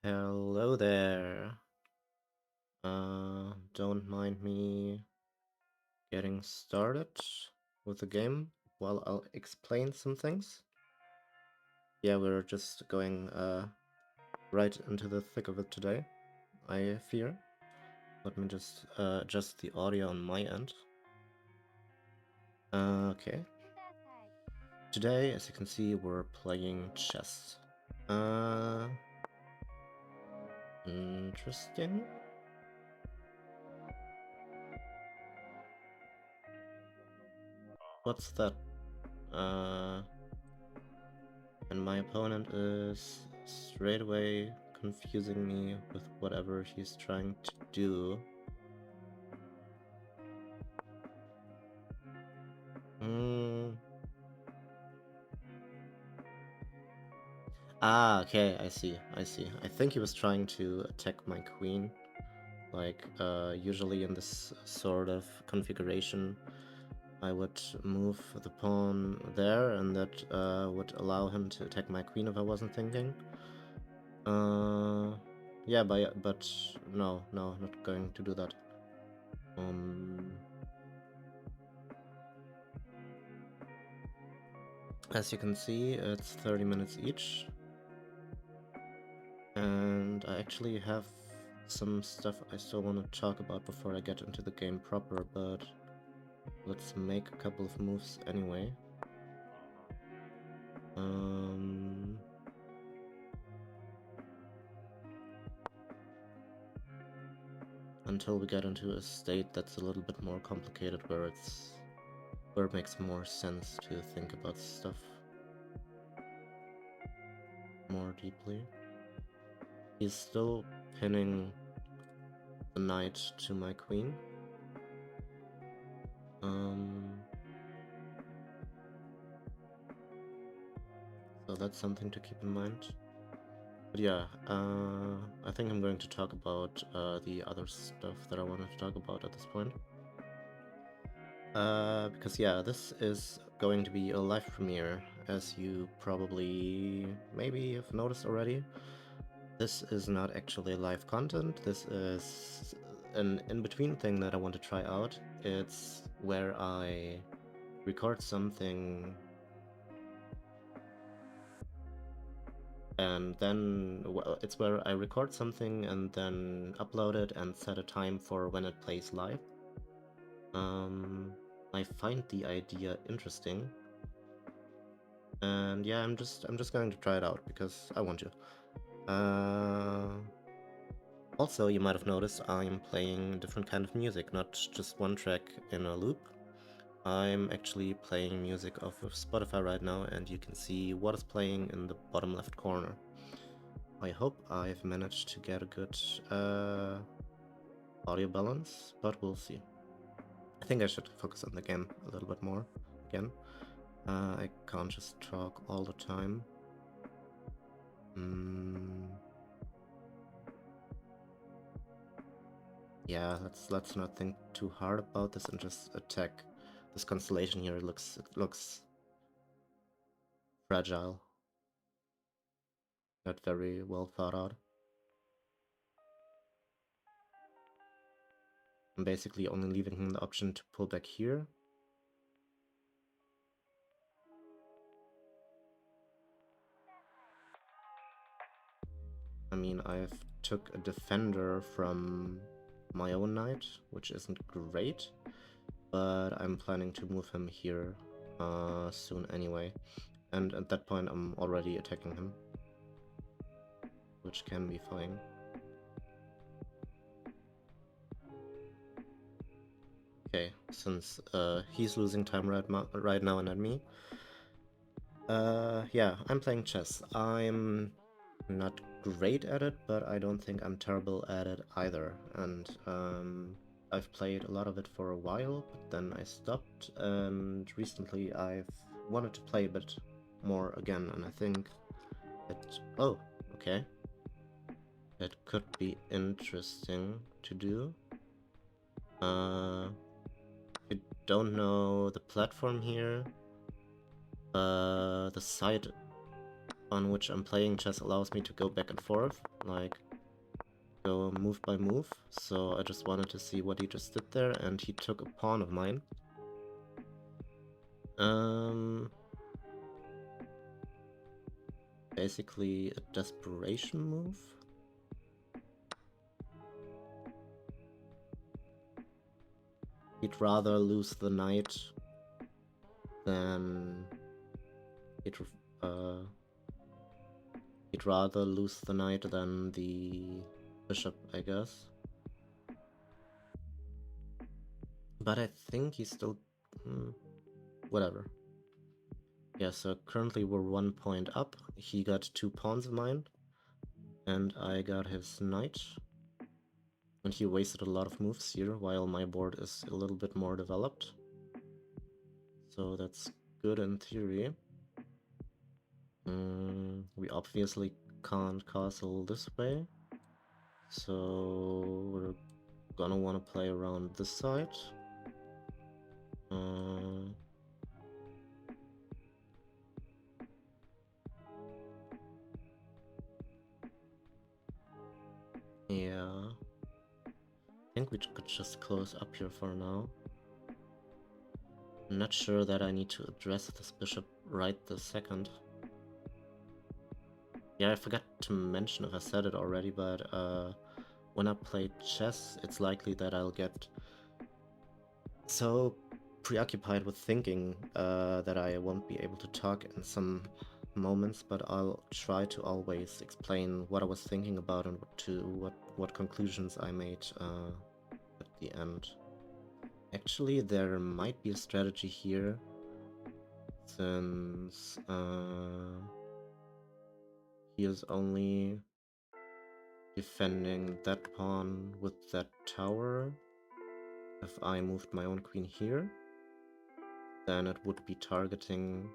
Hello there. Don't mind me getting started with the game while I'll explain some things. Yeah, we're just going right into the thick of it today, I fear. Let me just adjust the audio on my end. Okay. Today, as you can see, we're playing chess. Interesting. What's that? And my opponent is straight away confusing me with whatever he's trying to do. Ah, okay, I see. I think he was trying to attack my queen. Like, usually in this sort of configuration, I would move the pawn there, and that would allow him to attack my queen if I wasn't thinking. Yeah, but no, not going to do that. As you can see, it's 30 minutes each. And I actually have some stuff I still want to talk about before I get into the game proper, but let's make a couple of moves anyway. Until we get into a state that's a little bit more complicated, where it makes more sense to think about stuff more deeply. He's still pinning the knight to my queen. So that's something to keep in mind. But yeah, I think I'm going to talk about the other stuff that I wanted to talk about at this point. Because yeah, this is going to be a live premiere, as you probably maybe have noticed already. This is not actually live content, this is an in-between thing that I want to try out. It's where I record something and then it's where I record something and then upload it and set a time for when it plays live. I find the idea interesting, and yeah, I'm just going to try it out because I want to. Also, you might have noticed I'm playing different kind of music, not just one track in a loop. I'm actually playing music off of Spotify right now, and you can see what is playing in the bottom left corner. I hope I've managed to get a good audio balance, but we'll see. I think I should focus on the game a little bit more again. I can't just talk all the time. Yeah, let's not think too hard about this and just attack. This constellation here looks fragile. Not very well thought out. I'm basically only leaving him the option to pull back here. I mean, I've took a defender from my own knight, which isn't great, but I'm planning to move him here soon anyway. And at that point I'm already attacking him, which can be fine. Okay, since he's losing time right now and not me. Yeah, I'm playing chess. I'm not great at it, but I don't think I'm terrible at it either. And I've played a lot of it for a while, but then I stopped, and recently I've wanted to play a bit more again, and I think it... Oh, okay. It could be interesting to do. I don't know the platform here. The site on which I'm playing chess allows me to go back and forth, like go move by move. So I just wanted to see what he just did there, and he took a pawn of mine. Basically a desperation move. He'd rather lose the knight than he'd rather lose the knight than the bishop, I guess. But I think he's still... whatever. Yeah, so currently we're 1 point up. He got 2 pawns of mine, and I got his knight. And he wasted a lot of moves here, while my board is a little bit more developed. So that's good in theory. We obviously can't castle this way, so we're gonna want to play around this side. Yeah, I think we could just close up here for now. I'm not sure that I need to address this bishop right this second. Yeah, I forgot to mention if I said it already, but when I play chess, it's likely that I'll get so preoccupied with thinking that I won't be able to talk in some moments, but I'll try to always explain what I was thinking about and what conclusions I made at the end. Actually, there might be a strategy here, since he is only defending that pawn with that tower. If I moved my own queen here, then it would be targeting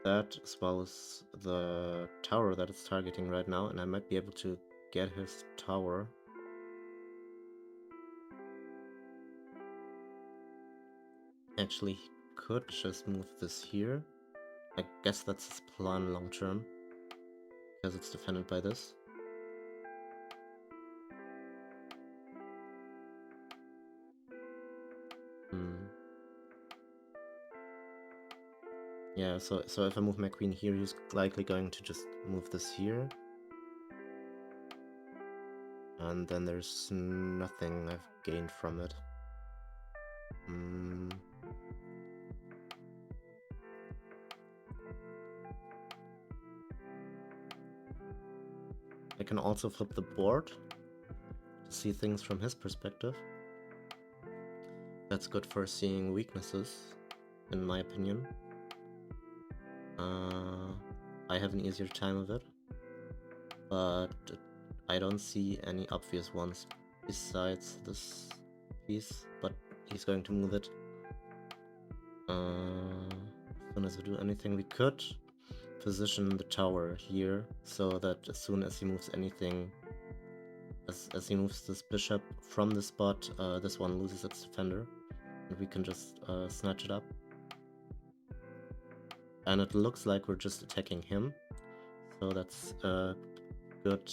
that as well as the tower that it's targeting right now, and I might be able to get his tower. Actually, he could just move this here. I guess that's his plan long term, because it's defended by this. Yeah, so if I move my queen here, he's likely going to just move this here. And then there's nothing I've gained from it. I can also flip the board to see things from his perspective. That's good for seeing weaknesses, in my opinion. I have an easier time of it, but I don't see any obvious ones besides this piece, but he's going to move it. As soon as we do anything, we could position the tower here so that as soon as he moves anything, as he moves this bishop from the spot, this one loses its defender, and we can just snatch it up. And it looks like we're just attacking him, so that's a good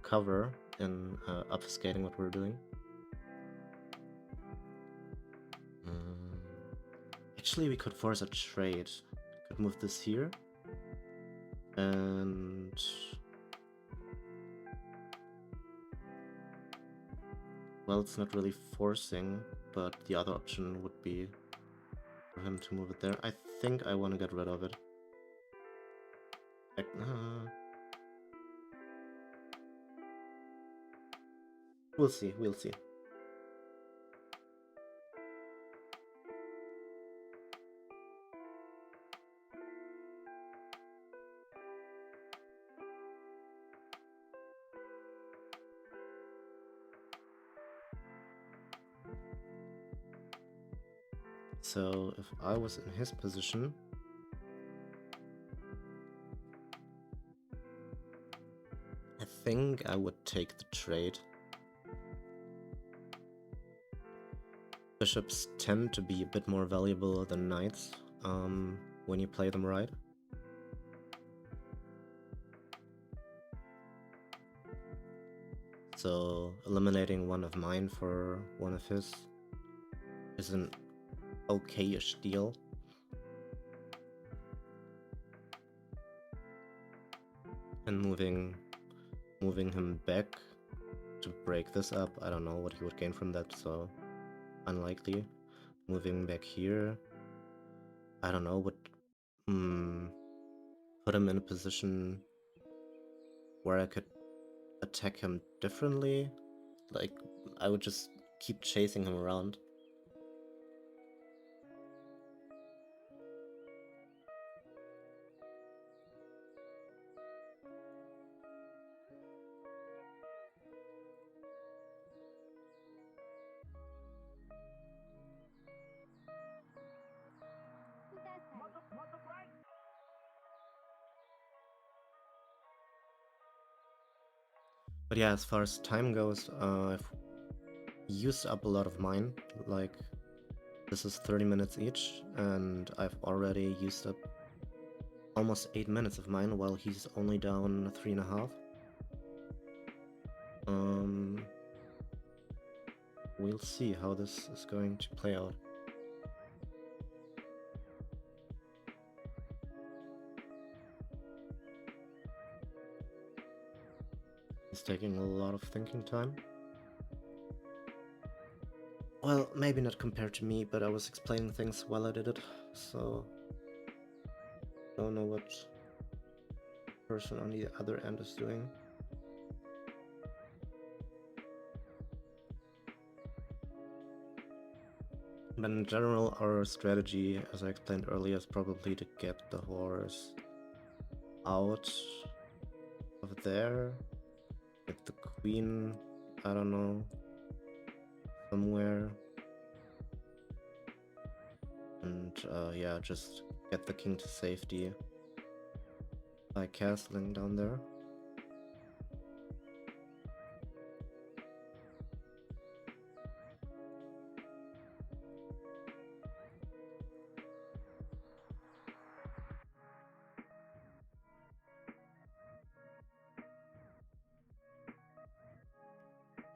cover in obfuscating what we're doing. Actually, we could force a trade. We could move this here, and well, it's not really forcing, but the other option would be for him to move it there. I think I want to get rid of it. We'll see, we'll see. So if I was in his position, I think I would take the trade. Bishops tend to be a bit more valuable than knights when you play them right. So eliminating one of mine for one of his is an okay-ish deal. And moving him back to break this up, I don't know what he would gain from that, so unlikely. Moving back here, I don't know, would put him in a position where I could attack him differently. Like, I would just keep chasing him around. But yeah, as far as time goes, I've used up a lot of mine. Like, this is 30 minutes each, and I've already used up almost 8 minutes of mine, while he's only down 3.5. We'll see how this is going to play out. He's taking a lot of thinking time. Well, maybe not compared to me, but I was explaining things while I did it, so don't know what the person on the other end is doing. But in general, our strategy, as I explained earlier, is probably to get the horse out of there, get the queen, I don't know, somewhere, and yeah, just get the king to safety by castling down there.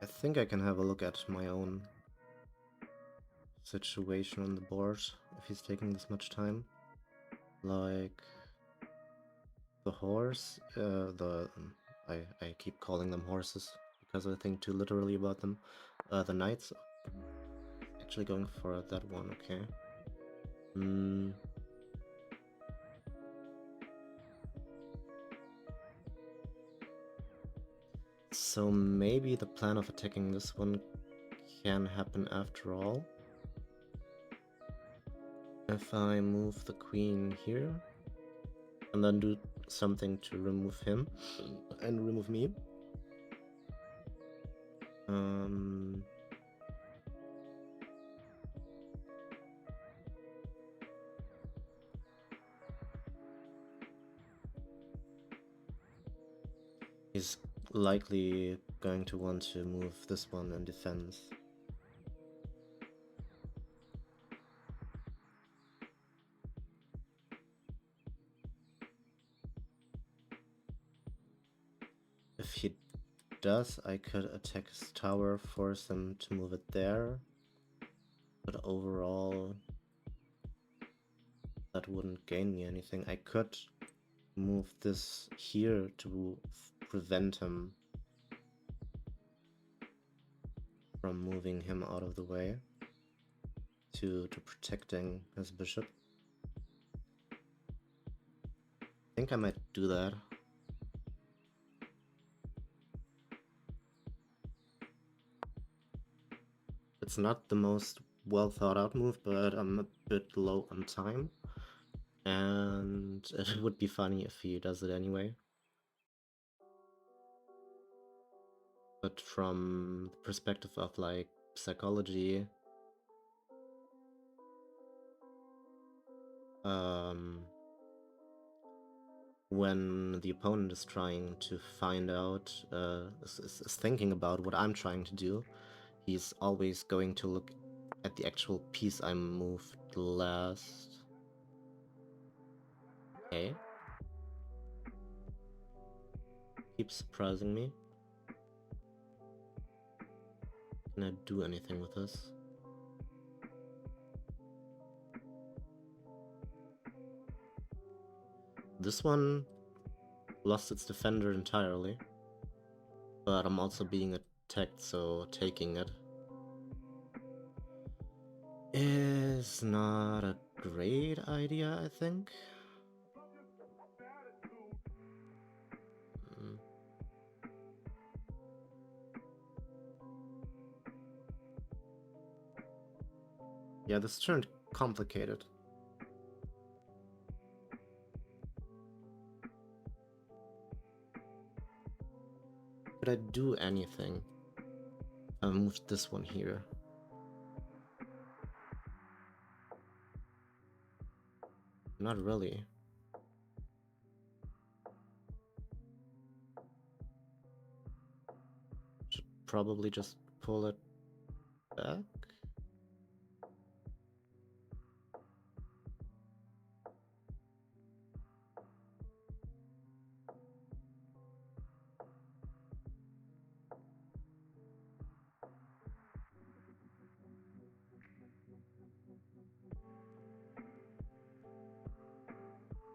I think I can have a look at my own situation on the board if he's taking this much time. Like the horse, I keep calling them horses because I think too literally about them. The knights, actually going for that one, okay. So maybe the plan of attacking this one can happen after all. If I move the queen here, and then do something to remove him, and remove me. He's likely going to want to move this one in defense. If he does, I could attack his tower, force him to move it there, but overall that wouldn't gain me anything. I could move this here to prevent him from moving him out of the way, to protecting his bishop. I think I might do that. It's not the most well thought out move, but I'm a bit low on time, and it would be funny if he does it anyway. But from the perspective of like psychology, when the opponent is trying to find out, is thinking about what I'm trying to do, he's always going to look at the actual piece I moved last. Okay. Keeps surprising me. Can I do anything with this? This one lost its defender entirely, but I'm also being attacked, so taking it is not a great idea, I think. Mm. Yeah, this turned complicated. Could I do anything? I moved this one here. Not really. Should probably just pull it back.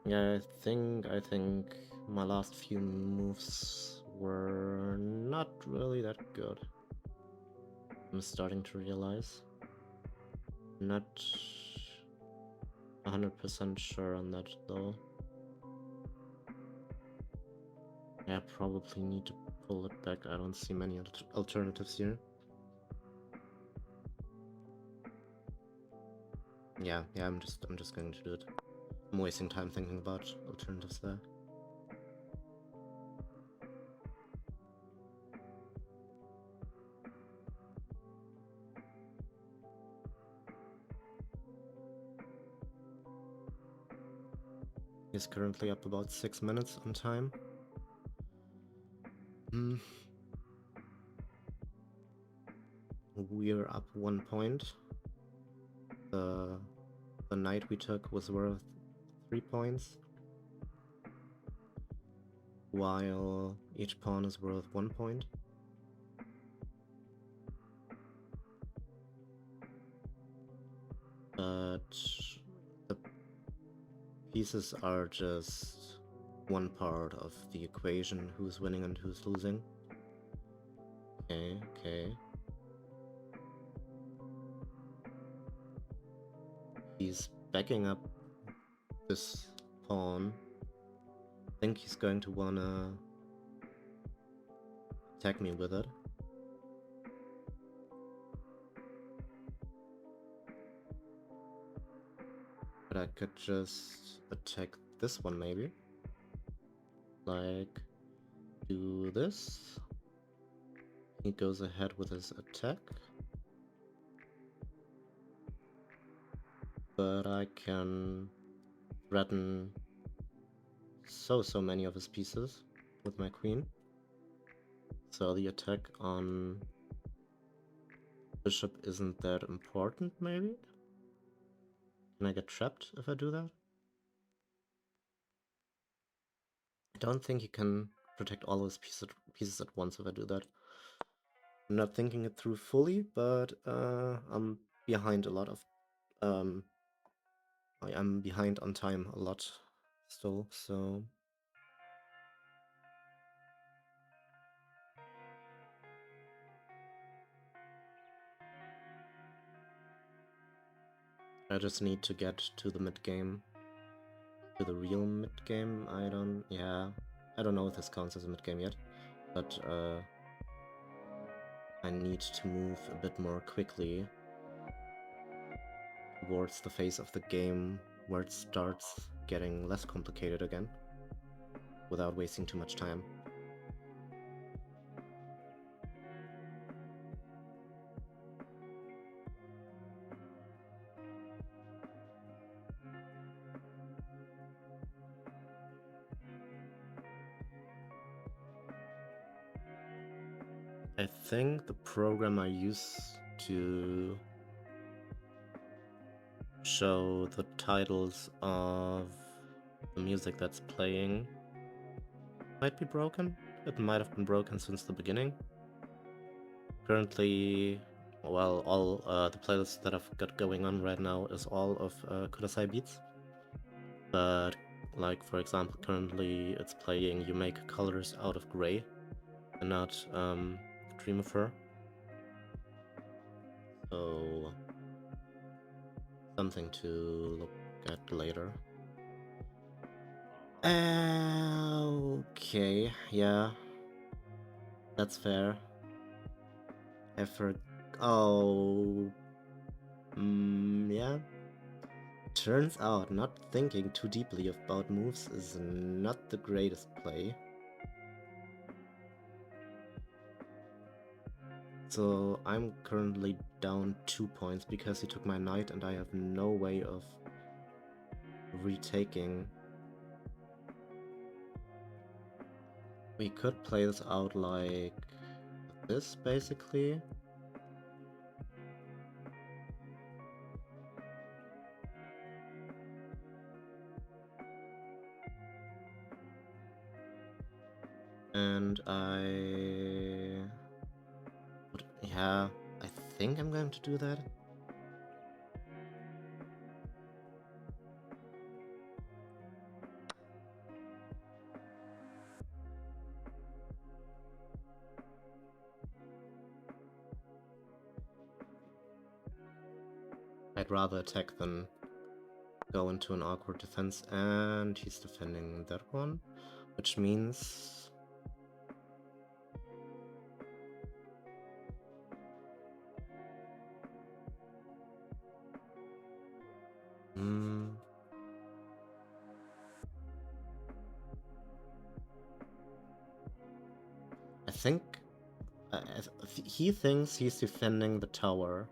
Yeah, I think my last few moves were not really that good. I'm starting to realize. Not 100% sure on that though. Yeah, probably need to pull it back. I don't see many alternatives here. Yeah, I'm just going to do it. I'm wasting time thinking about alternatives there. He's currently up about 6 minutes on time. We're up 1 point. The knight we took was worth 3 points, while each pawn is worth 1 point. But the pieces are just one part of the equation, who's winning and who's losing. Okay. He's backing up this pawn. I think he's going to wanna attack me with it. But I could just attack this one maybe. Like, do this. He goes ahead with his attack. But I can threaten so many of his pieces with my queen. So the attack on bishop isn't that important, maybe? Can I get trapped if I do that? I don't think he can protect all his pieces at once if I do that. I'm not thinking it through fully, but I'm behind a lot of... I'm behind on time a lot still, so... I just need to get to the mid-game. To the real mid-game, I don't know if this counts as a mid-game yet, but I need to move a bit more quickly towards the phase of the game where it starts getting less complicated again, without wasting too much time. I think the program I use to show the titles of the music that's playing might be broken. It might have been broken since the beginning. Currently, well, all the playlists that I've got going on right now is all of Kudasai beats. But, like, for example, currently it's playing You Make Colors Out of Gray and not Dream of Her. So, something to look at later. Okay, yeah. That's fair. Oh... yeah. Turns out not thinking too deeply about moves is not the greatest play. So I'm currently down 2 points because he took my knight and I have no way of retaking. We could play this out like this, basically. And yeah, I think I'm going to do that. I'd rather attack than go into an awkward defense, and he's defending that one, which means I think he thinks he's defending the tower.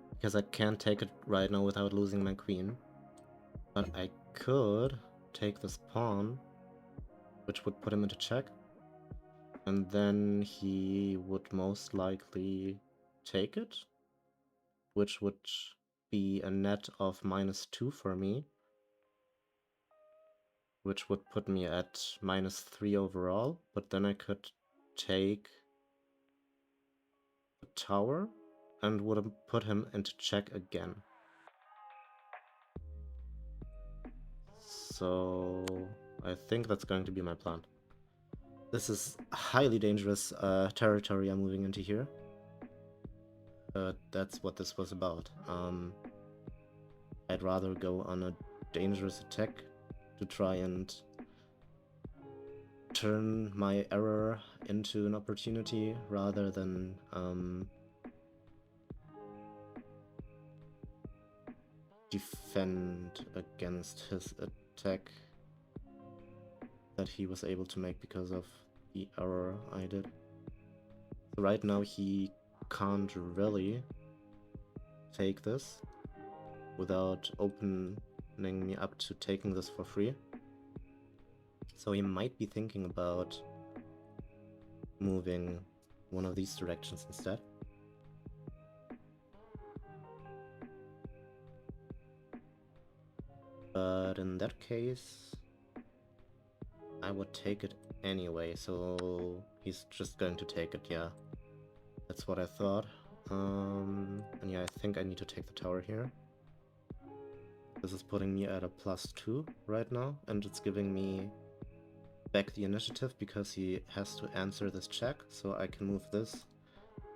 Because I can't take it right now without losing my queen. But I could take this pawn, which would put him into check. And then he would most likely take it, which would be a net of -2 for me, which would put me at -3 overall. But then I could take the tower and would have put him into check again. So I think that's going to be my plan. This is highly dangerous territory I'm moving into here. But that's what this was about. I'd rather go on a dangerous attack to try and turn my error into an opportunity rather than defend against his attack that he was able to make because of the error I did. So right now he can't really take this without opening me up to taking this for free. So he might be thinking about moving one of these directions instead. But in that case, I would take it anyway, so he's just going to take it, yeah. That's what I thought. And yeah, I think I need to take the tower here. This is putting me at a +2 right now, and it's giving me back the initiative because he has to answer this check, so I can move this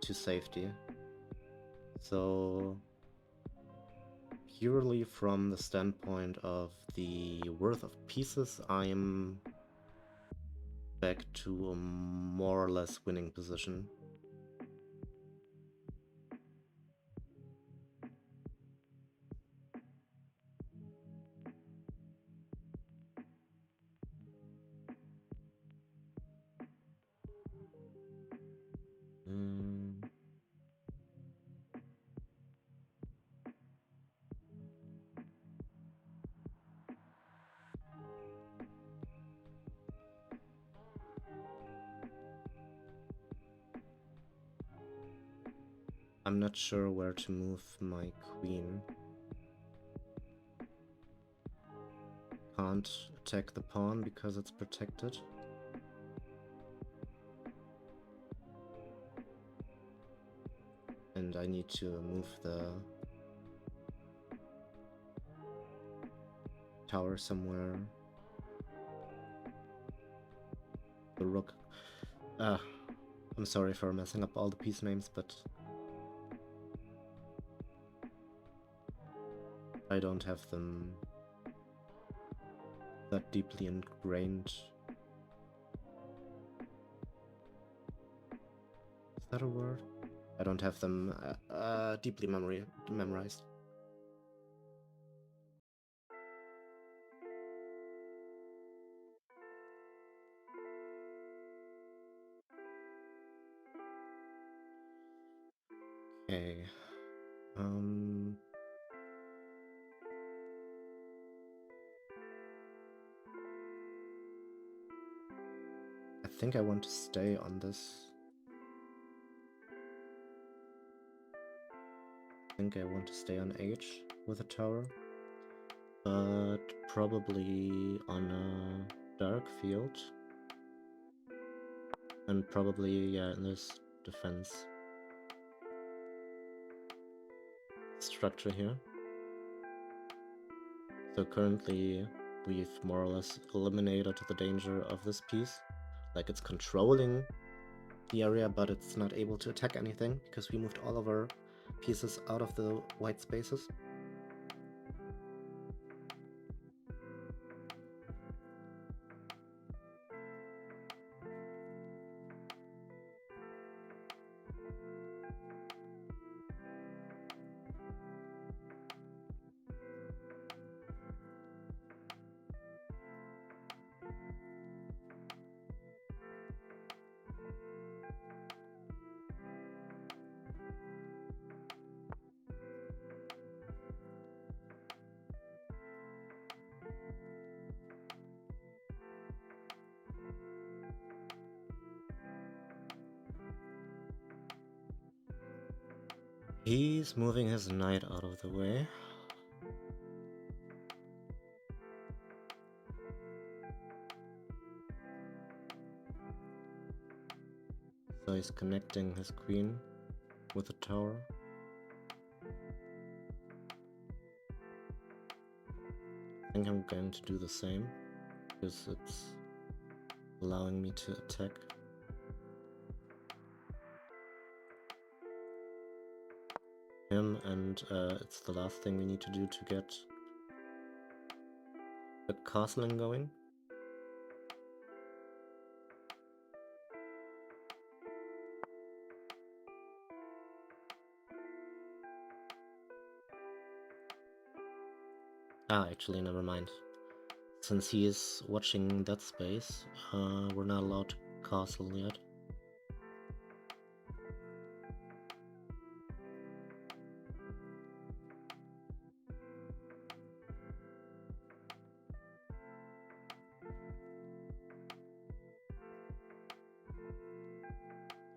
to safety. So purely from the standpoint of the worth of pieces, I'm back to a more or less winning position. I'm not sure where to move my queen. can't attack the pawn because it's protected. And I need to move the tower somewhere. The rook. I'm sorry for messing up all the piece names, but I don't have them that deeply ingrained. Is that a word? I don't have them deeply memorized. Okay. I think I want to stay on this. I think I want to stay on H with a tower. But probably on a dark field. And probably, yeah, in this defense structure here. So currently we've more or less eliminated the danger of this piece. Like, it's controlling the area, but it's not able to attack anything because we moved all of our pieces out of the white spaces. He's moving his knight out of the way. So he's connecting his queen with the tower. I think I'm going to do the same, because it's allowing me to attack. Him, and it's the last thing we need to do to get the castling going. Actually, never mind. Since he is watching that space, we're not allowed to castle yet.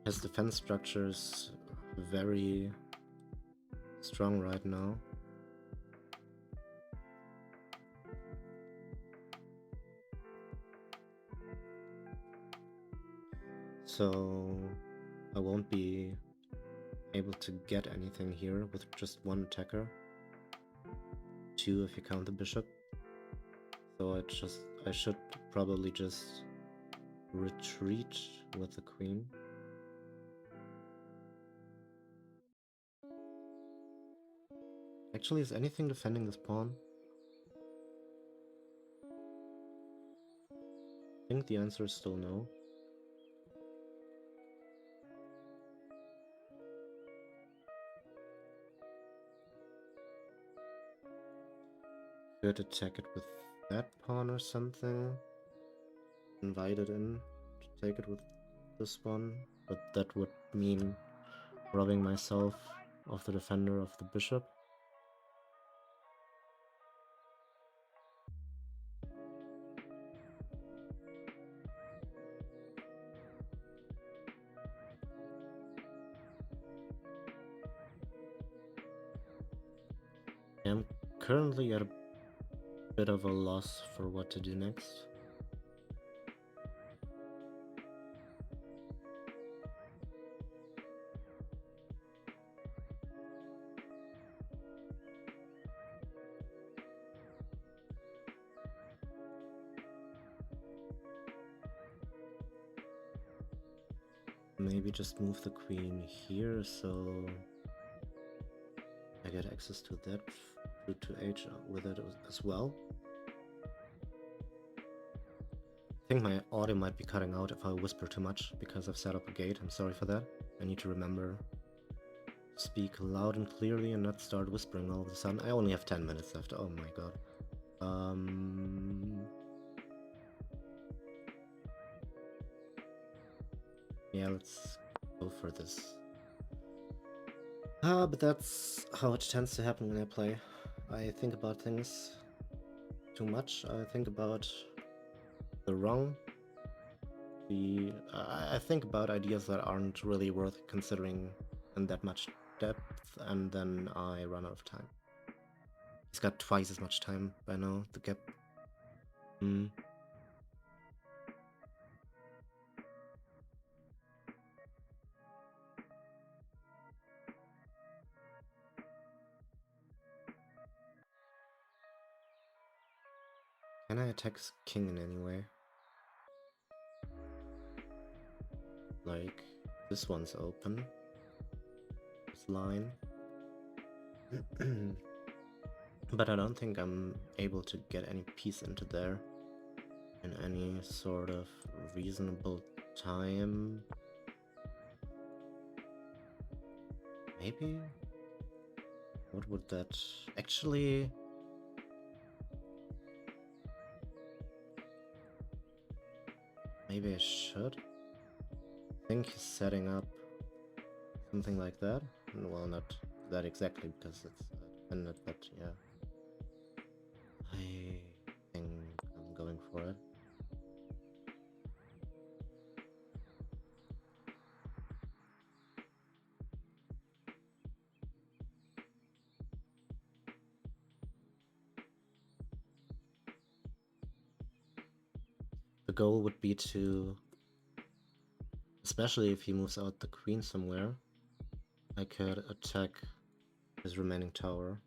His defense structure is very strong right now. So I won't be able to get anything here with just one attacker. 2 if you count the bishop. So I should probably just retreat with the queen. Actually, is anything defending this pawn? I think the answer is still no. Could attack it with that pawn or something. Invite it in to take it with this one, but that would mean robbing myself of the defender of the bishop. I'm currently at a bit of a loss for what to do next. Maybe just move the queen here so I get access to that route to H with it as well. I think my audio might be cutting out if I whisper too much because I've set up a gate. I'm sorry for that. I need to remember to speak loud and clearly and not start whispering all of a sudden. I only have 10 minutes left. Oh my god. Yeah, let's go for this. But that's how it tends to happen when I play. I think about things too much. I think about the wrong. I think about ideas that aren't really worth considering in that much depth, and then I run out of time. He's got twice as much time by now, the gap. Can I attack his king in any way? Like, this one's open. This line. But I don't think I'm able to get any piece into there in any sort of reasonable time. Maybe? What would that... Actually... Maybe I should? I think he's setting up something like that. Well, not that exactly because it's dependent, but yeah. I think I'm going for it. The goal would be to, especially if he moves out the queen somewhere, I could attack his remaining tower.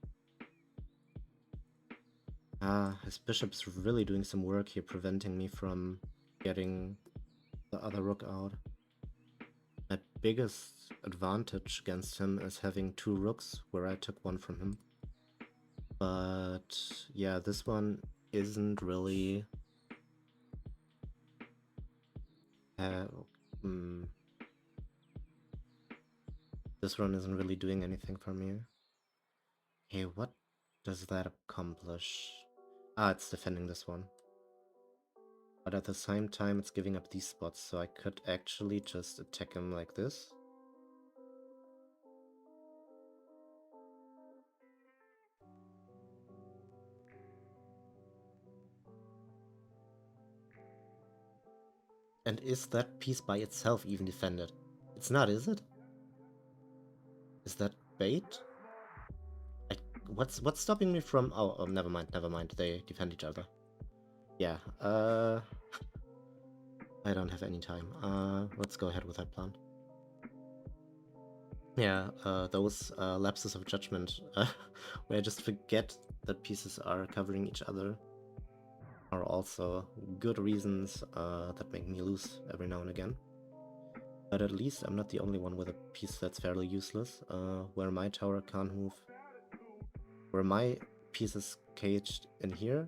His bishop's really doing some work here, preventing me from getting the other rook out. My biggest advantage against him is having two rooks, where I took one from him. But yeah, this one isn't really... This one isn't really doing anything for me. Okay, what does that accomplish? It's defending this one. But at the same time, it's giving up these spots, so I could actually just attack him like this. And is that piece by itself even defended? It's not, is it? Is that bait? What's stopping me from... Oh, never mind. They defend each other. Yeah, I don't have any time. Let's go ahead with that plan. Yeah, those lapses of judgment, where I just forget that pieces are covering each other, are also good reasons that make me lose every now and again. But at least I'm not the only one with a piece that's fairly useless, where my tower can't move. Where my piece is caged in here,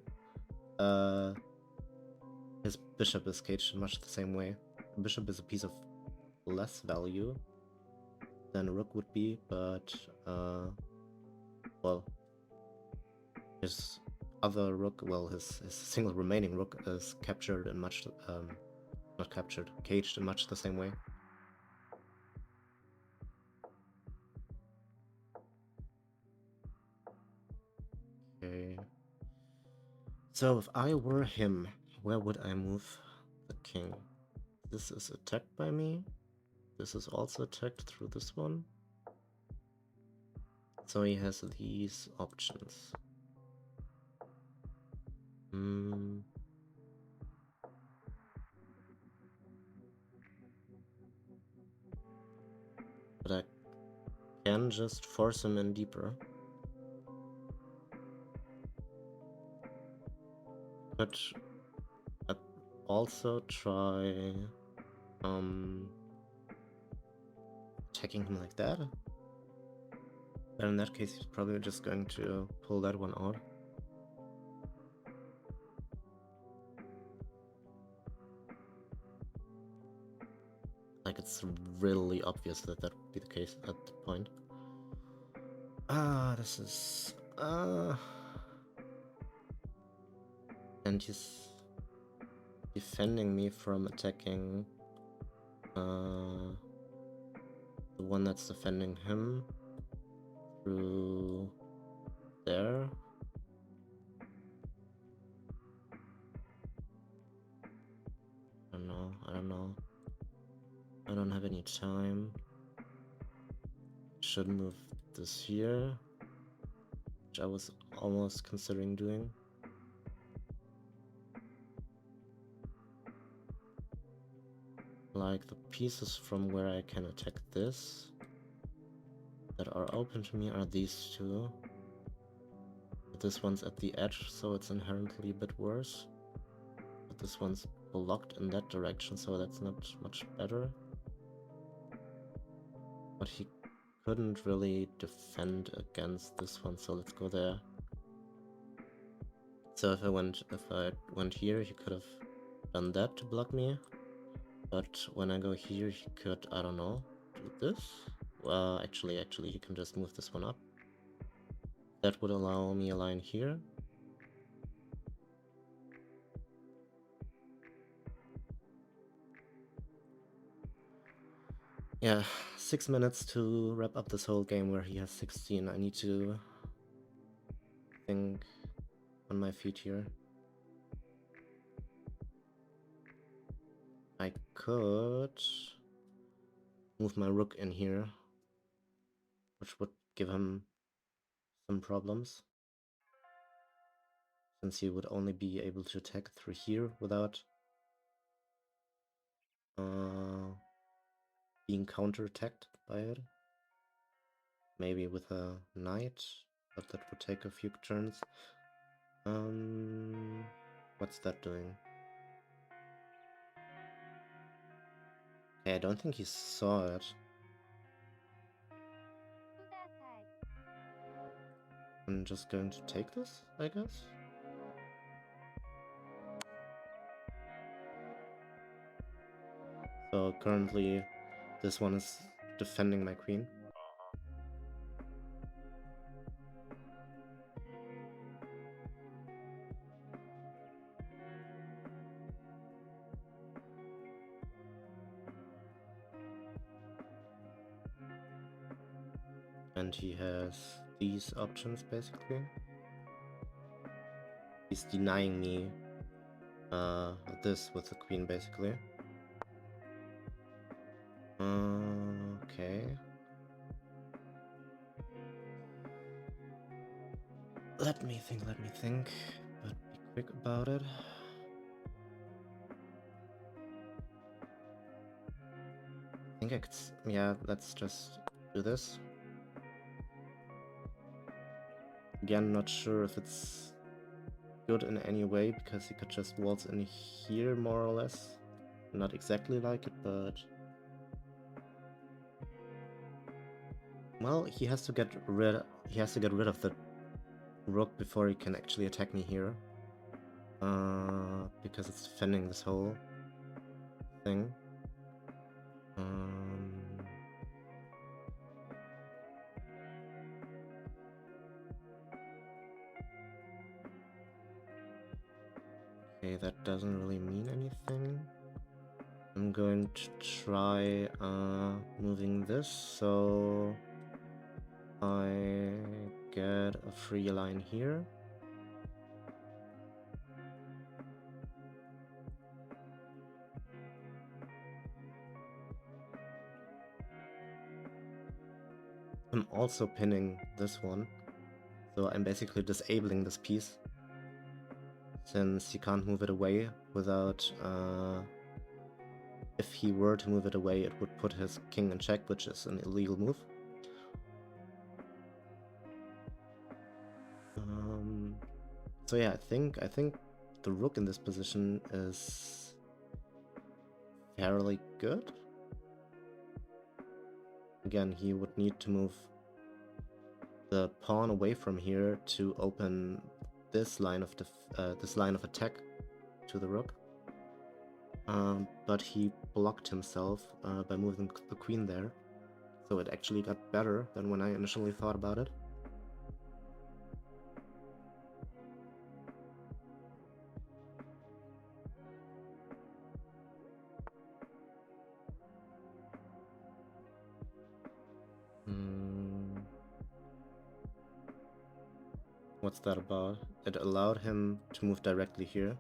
his bishop is caged in much the same way. The bishop is a piece of less value than a rook would be, but, well, his other rook, well, his single remaining rook is captured in much, not captured, caged in much the same way. Okay. So if I were him, where would I move the king? This is attacked by me. This is also attacked through this one. So he has these options. Hmm. But I can just force him in deeper. Could also try attacking him like that. But in that case, he's probably just going to pull that one out. Like, it's really obvious that that would be the case at the point. This is... And he's defending me from attacking the one that's defending him through there. I don't know. I don't have any time. Should move this here, which I was almost considering doing. Like, the pieces from where I can attack this that are open to me are these two. But this one's at the edge, so it's inherently a bit worse. But this one's blocked in that direction, so that's not much better. But he couldn't really defend against this one, so let's go there. So if I went here, he could have done that to block me. But when I go here, he could, I don't know, do this. Well, actually, you can just move this one up. That would allow me a line here. Yeah, 6 minutes to wrap up this whole game where he has 16. I need to think on my feet here. I could move my rook in here, which would give him some problems, since he would only be able to attack through here without being counterattacked by it. Maybe with a knight, but that would take a few turns. What's that doing? Okay, I don't think he saw it. I'm just going to take this, I guess. So currently, this one is defending my queen. And he has these options, basically. He's denying me this with the queen, basically. Okay. Let me think, but be quick about it. I think I could, yeah, let's just do this. Again, not sure if it's good in any way, because he could just waltz in here, more or less. Not exactly like it, but... Well, he has to get rid of the rook before he can actually attack me here. Because it's defending this whole thing. Okay, that doesn't really mean anything. I'm going to try moving this so I get a free line here. I'm also pinning this one, so I'm basically disabling this piece. since he can't move it away without... if he were to move it away, it would put his king in check, which is an illegal move. So yeah, I think the rook in this position is fairly good. Again, he would need to move the pawn away from here to open this line of attack to the rook. But he blocked himself by moving the queen there, so it actually got better than when I initially thought about it. What's that about? It allowed him to move directly here.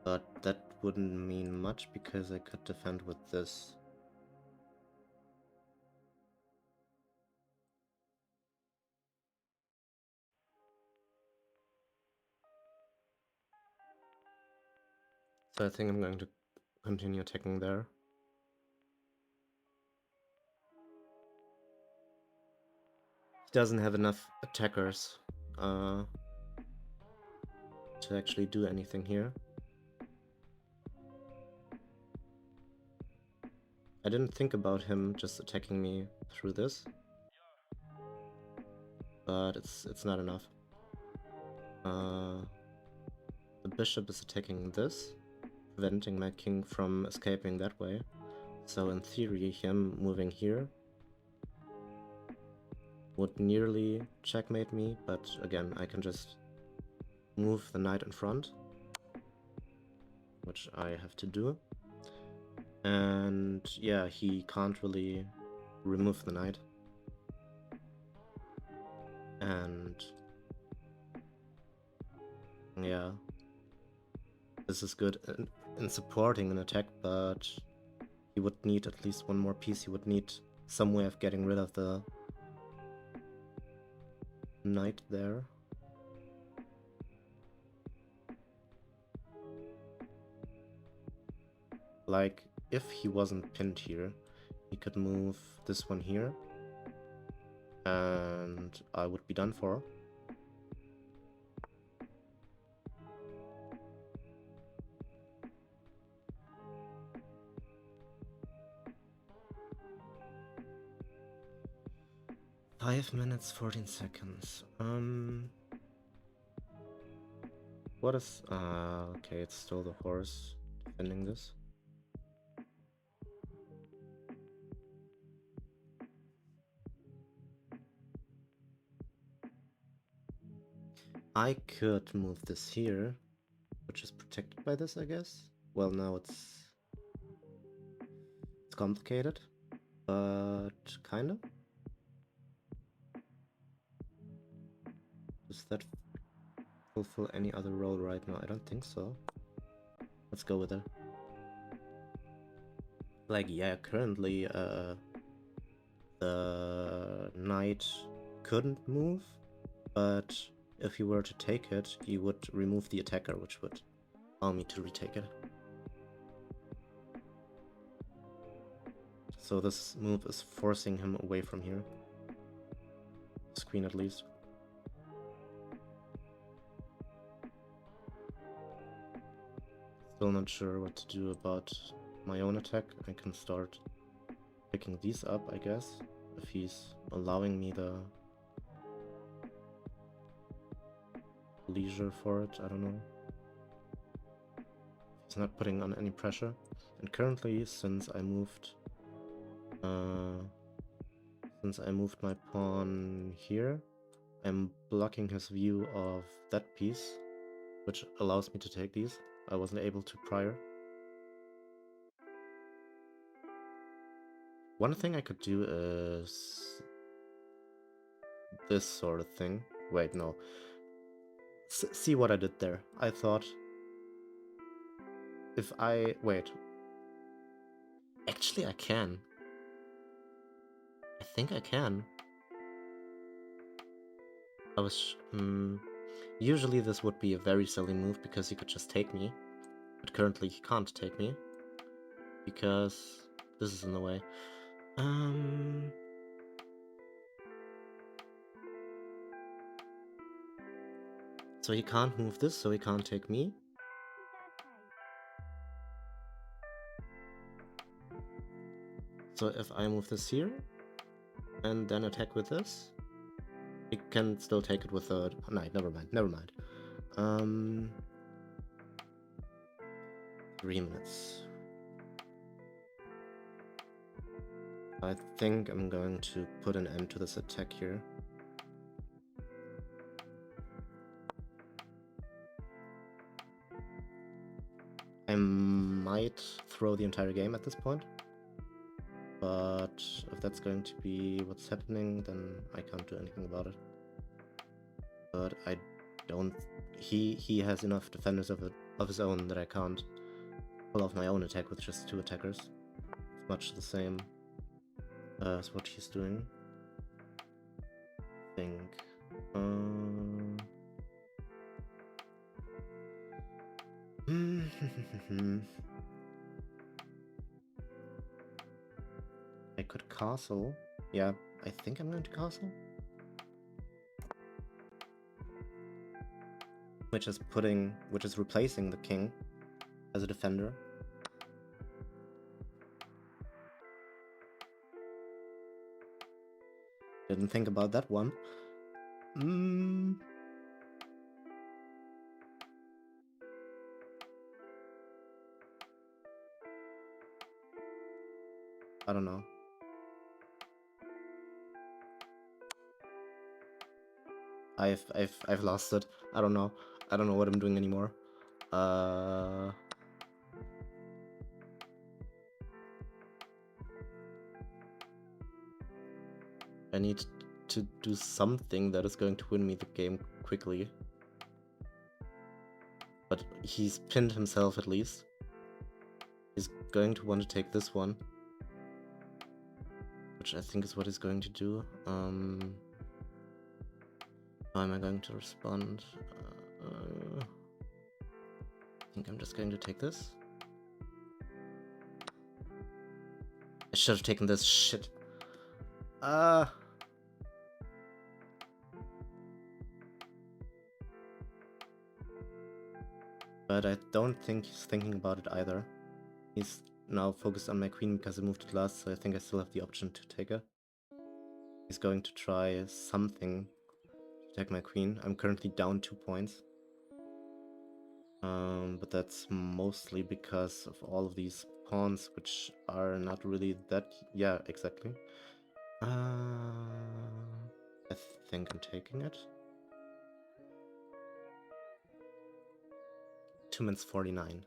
But that wouldn't mean much because I could defend with this. So I think I'm going to continue attacking there. He doesn't have enough attackers to actually do anything here. I didn't think about him just attacking me through this, but it's not enough. The bishop is attacking this, preventing my king from escaping that way. So in theory, him moving here would nearly checkmate me, but again, I can just move the knight in front, which I have to do. And yeah, he can't really remove the knight. And yeah, this is good in supporting an attack, but he would need at least one more piece. He would need some way of getting rid of the knight there. Like, if he wasn't pinned here, he could move this one here, and I would be done for. Five minutes, 14 seconds. What is... okay, it's still the horse defending this. I could move this here, which is protected by this, I guess. Well, now it's complicated, but kinda. Does that fulfill any other role right now? I don't think so. Let's go with it. Like, yeah, currently the knight couldn't move, but if he were to take it, he would remove the attacker, which would allow me to retake it. So this move is forcing him away from here. This queen at least. Still not sure what to do about my own attack. I can start picking these up, I guess, if he's allowing me the leisure for it. I don't know. He's not putting on any pressure. And currently, since I moved my pawn here, I'm blocking his view of that piece, which allows me to take these. I wasn't able to prior. One thing I could do is this sort of thing. Wait, no. See what I did there. I thought if I... Wait. Actually, I can. I think I can. Usually this would be a very silly move because he could just take me, but currently he can't take me because this is in the way. So he can't move this, so he can't take me. So if I move this here and then attack with this, he can still take it with a... No, never mind. 3 minutes. I think I'm going to put an end to this attack here. I might throw the entire game at this point, but if that's going to be what's happening, then I can't do anything about it. But I don't... He has enough defenders of his own that I can't pull off my own attack with just 2 attackers. It's much the same as what he's doing. I think. I could castle. Yeah, I think I'm going to castle. Which is replacing the king as a defender. Didn't think about that one. I don't know. I've lost it. I don't know. I don't know what I'm doing anymore. I need to do something that is going to win me the game quickly. But he's pinned himself at least. He's going to want to take this one, which I think is what he's going to do. How am I going to respond? I think I'm just going to take this. I should have taken this shit. But I don't think he's thinking about it either. He's now focused on my queen because I moved it last, so I think I still have the option to take her. He's going to try something to take my queen. I'm currently down 2 points. But that's mostly because of all of these pawns, which are not really that... Yeah, exactly. I think I'm taking it. 2 minutes 49.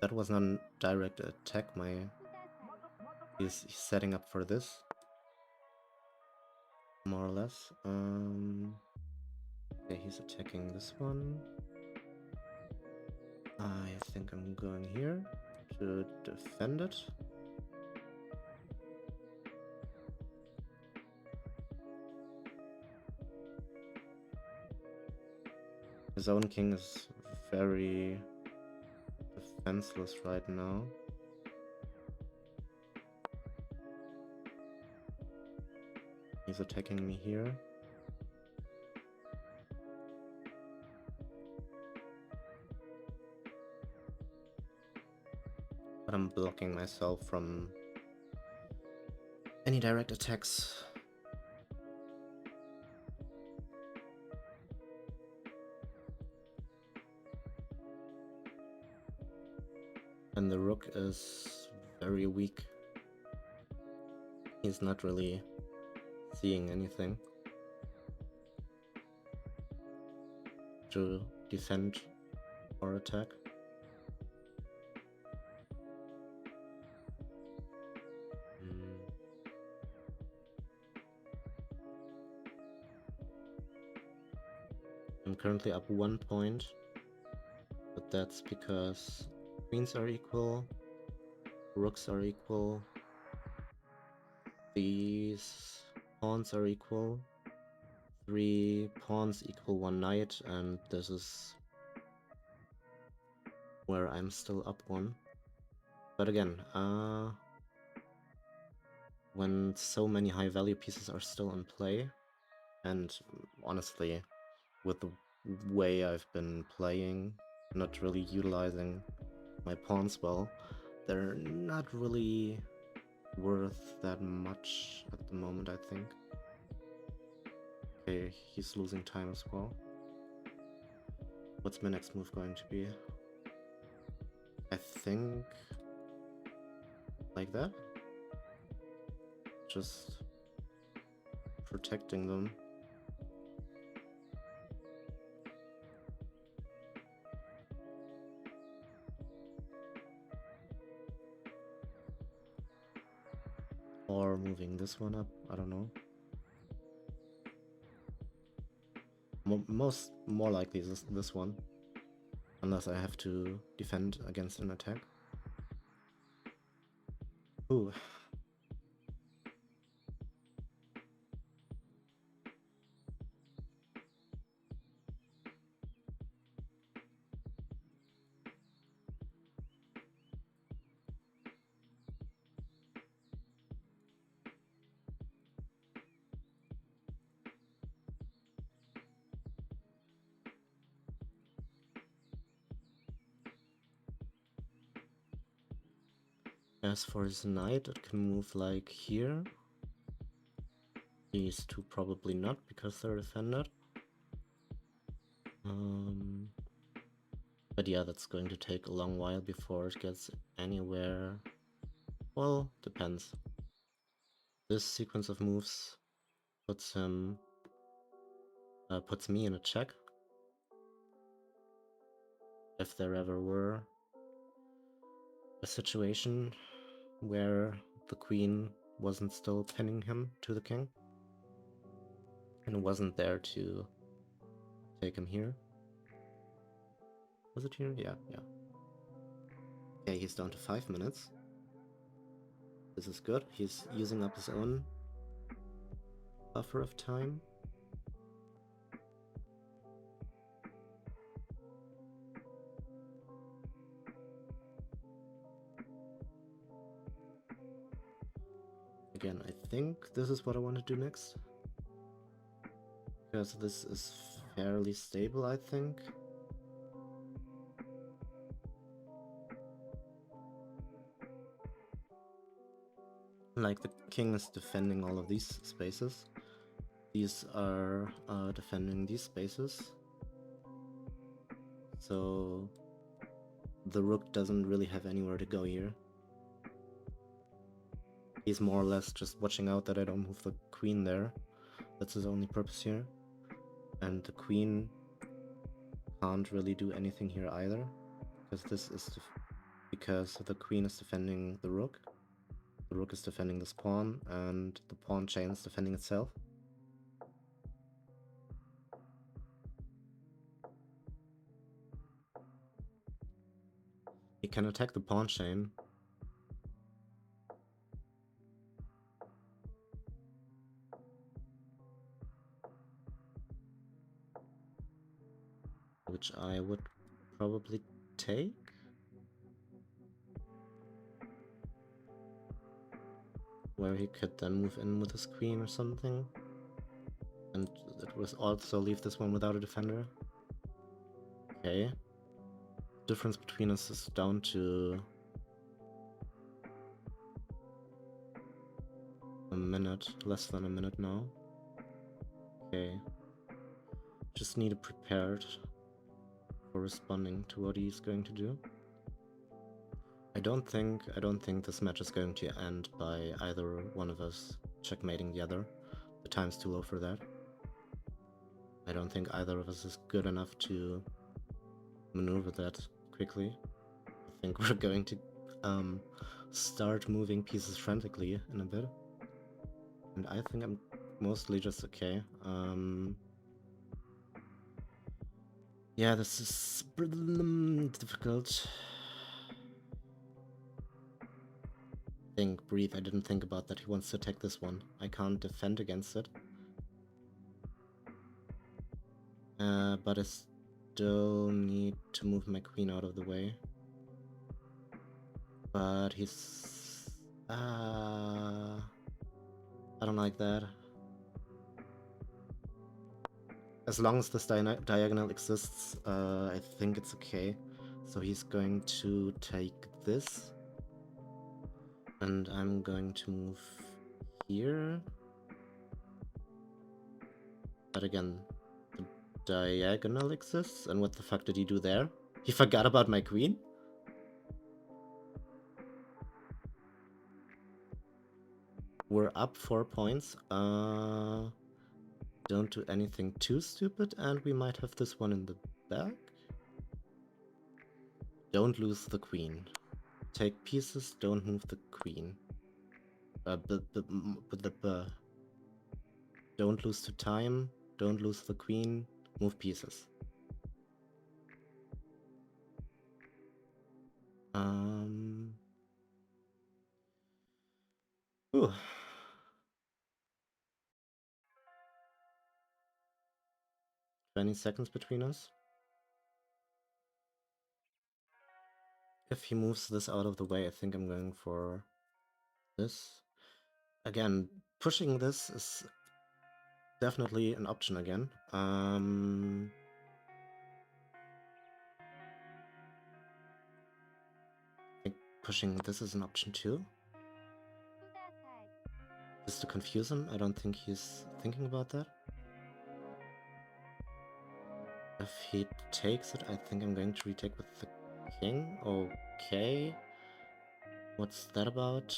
That was not a direct attack. He's setting up for this, more or less. Okay, he's attacking this one. I think I'm going here to defend it. His own king is very defenseless right now. He's attacking me here. But I'm blocking myself from any direct attacks. And the rook is very weak. He's not really seeing anything to defend or attack. I'm currently up 1 point, but that's because queens are equal, rooks are equal, these pawns are equal. 3 pawns equal 1 knight, and this is where I'm still up 1. But again, when so many high value pieces are still in play, and honestly, with the way I've been playing, not really utilizing my pawns well, they're not really worth that much at the moment, I think. Okay, he's losing time as well. What's my next move going to be? I think like that. Just protecting them. Or moving this one up, I don't know. More likely this one. Unless I have to defend against an attack. Ooh. As for his knight, it can move like here. These two probably not, because they're defended. But yeah, that's going to take a long while before it gets anywhere. Well, depends. This sequence of moves puts him, puts me in a check. If there ever were a situation where the queen wasn't still pinning him to the king and wasn't there to take him here. Was it here? Yeah. Okay, he's down to 5 minutes. This is good. He's using up his own buffer of time. Again, I think this is what I want to do next. Because this is fairly stable, I think. Like, the king is defending all of these spaces. These are defending these spaces. So the rook doesn't really have anywhere to go here. He's more or less just watching out that I don't move the queen there. That's his only purpose here. And the queen can't really do anything here either. Because this is because the queen is defending the rook. The rook is defending this pawn, and the pawn chain is defending itself. He can attack the pawn chain. Which I would probably take. Where he could then move in with his queen or something. And it was also leave this one without a defender. Okay. Difference between us is down to a minute, less than a minute now. Okay. Just need to prepare for responding to what he's going to do. I don't think this match is going to end by either one of us checkmating the other. The time's too low for that. I don't think either of us is good enough to maneuver that quickly. I think we're going to start moving pieces frantically in a bit. And I think I'm mostly just okay. Yeah, this is difficult. Think, breathe, I didn't think about that. He wants to attack this one. I can't defend against it. But I still need to move my queen out of the way. But he's... I don't like that. As long as this diagonal exists, I think it's okay. So he's going to take this. And I'm going to move here. But again, the diagonal exists. And what the fuck did he do there? He forgot about my queen? We're up 4 points. Don't do anything too stupid, and we might have this one in the back. Don't lose the queen. Take pieces, don't move the queen. Don't lose to time, don't lose the queen, move pieces. Ooh. 20 seconds between us. If he moves this out of the way, I think I'm going for this. Again, pushing this is definitely an option again. I think pushing this is an option too. Just to confuse him, I don't think he's thinking about that. If he takes it, I think I'm going to retake with the king. Okay. What's that about?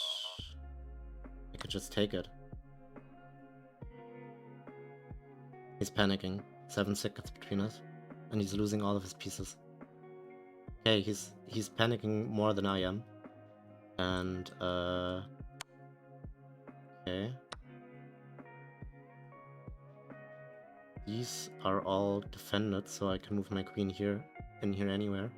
I could just take it. He's panicking. 7 seconds between us. And he's losing all of his pieces. Okay, he's panicking more than I am. And, okay. These are all defended, so I can move my queen here, in here anywhere.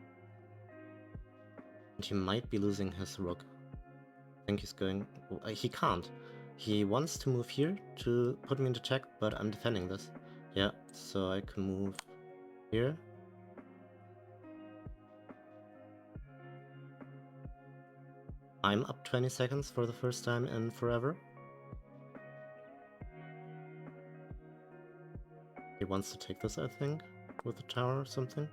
And he might be losing his rook. I think he's going... he can't. He wants to move here to put me into check, but I'm defending this. Yeah, so I can move here. I'm up 20 seconds for the first time in forever. He wants to take this, I think, with a tower or something.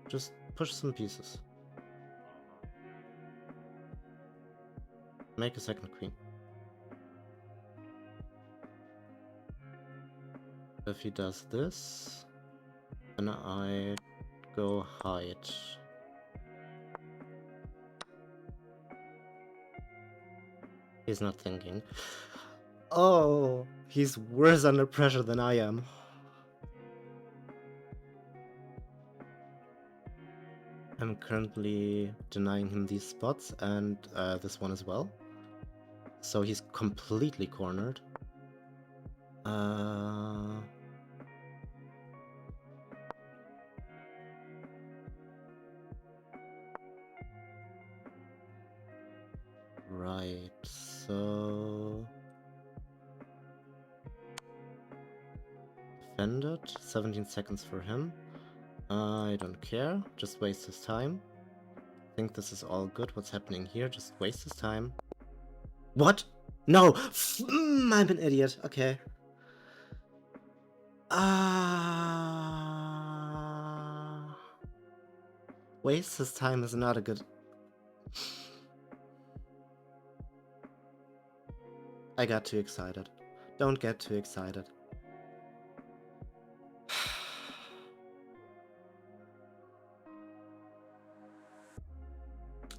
Just push some pieces. Make a second queen. If he does this, then I go hide. He's not thinking. Oh, he's worse under pressure than I am. I'm currently denying him these spots and this one as well. So he's completely cornered. Right, so... defended, 17 seconds for him. I don't care, just waste his time. I think this is all good, what's happening here, just waste his time. What? No! I'm an idiot, okay. Waste his time is not a good... I got too excited. Don't get too excited.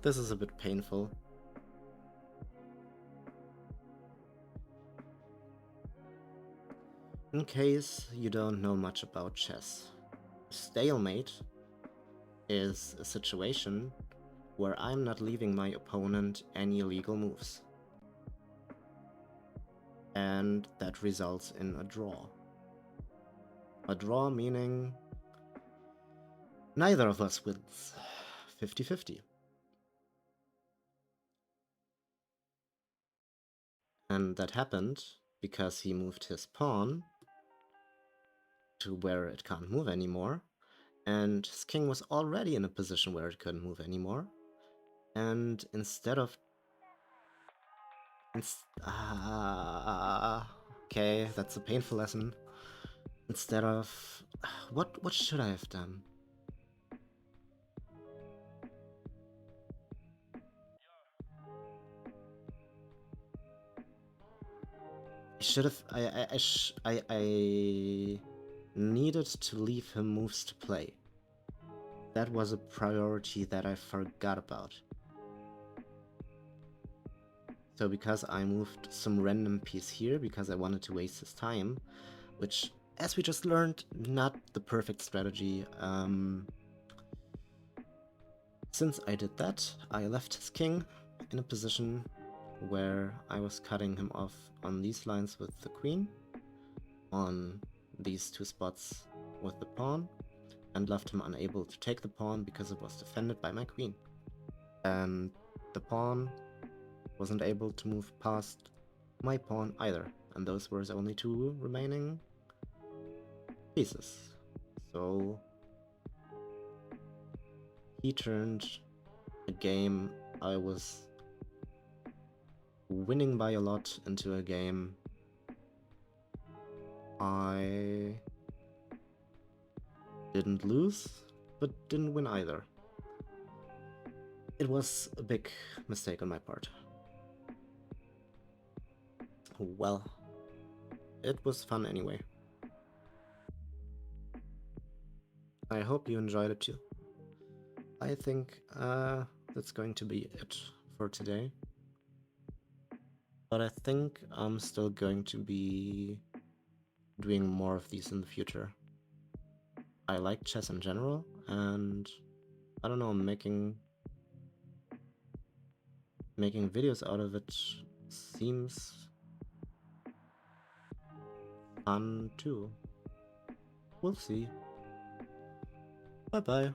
This is a bit painful. In case you don't know much about chess, stalemate is a situation where I'm not leaving my opponent any legal moves. And that results in a draw. A draw meaning Neither of us wins. 50-50. And that happened because he moved his pawn to where it can't move anymore, and his king was already in a position where it couldn't move anymore. And instead of... okay, that's a painful lesson. Instead of... What should I have done? I should have... I needed to leave him moves to play. That was a priority that I forgot about. So because I moved some random piece here because I wanted to waste his time, which, as we just learned, not the perfect strategy. Since I did that, I left his king in a position where I was cutting him off on these lines with the queen, on these two spots with the pawn, and left him unable to take the pawn because it was defended by my queen. And the pawn wasn't able to move past my pawn either, and those were his only two remaining pieces. So he turned a game I was winning by a lot into a game I didn't lose, but didn't win either. It was a big mistake on my part. Well, it was fun anyway. I hope you enjoyed it too. I think that's going to be it for today. But I think I'm still going to be doing more of these in the future. I like chess in general, and I don't know, making videos out of it seems fun too. We'll see. Bye bye.